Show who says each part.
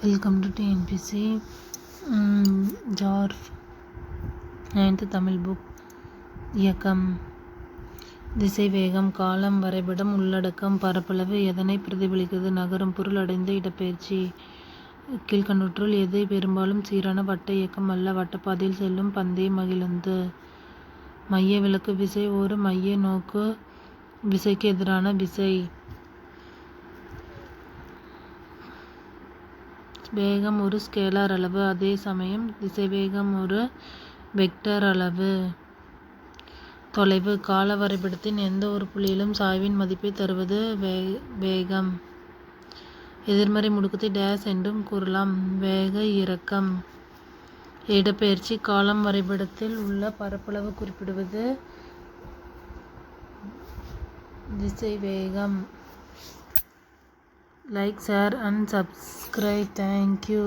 Speaker 1: Welcome to TNPSC ஜார்ஃப் 9th Tamil book. இயக்கம், திசை, வேகம், காலம், வரைபடம், உள்ளடக்கம், பரப்பளவு. எதனை பிரதிபலிக்கிறது? நகரும் பொருள், அடைந்த இடப்பெயர்ச்சி. கீழ்கண்டவற்றுள் எது பெரும்பாலும் சீரான வட்ட இயக்கம் அல்ல? வட்டப்பாதையில் செல்லும் பந்தய மகிழுந்து. மைய விலக்கு விசை ஒரு மைய நோக்கு விசைக்கு எதிரான விசை. வேகம் ஒரு ஸ்கேலார் அளவு, அதே சமயம் திசைவேகம் ஒரு வெக்டர் அளவு. தொலைவு, கால வரைபடத்தின் எந்த ஒரு புள்ளியிலும் சாய்வின் மதிப்பை தருவது வேகம். எதிர்மறை முடுக்கத்தை டேஸ் என்றும் கூறலாம். வேக இறக்கம். இடப்பெயர்ச்சி, காலம் வரைபடத்தில் உள்ள பரப்பளவு குறிப்பிடுவது திசைவேகம். Like, share and subscribe. Thank you.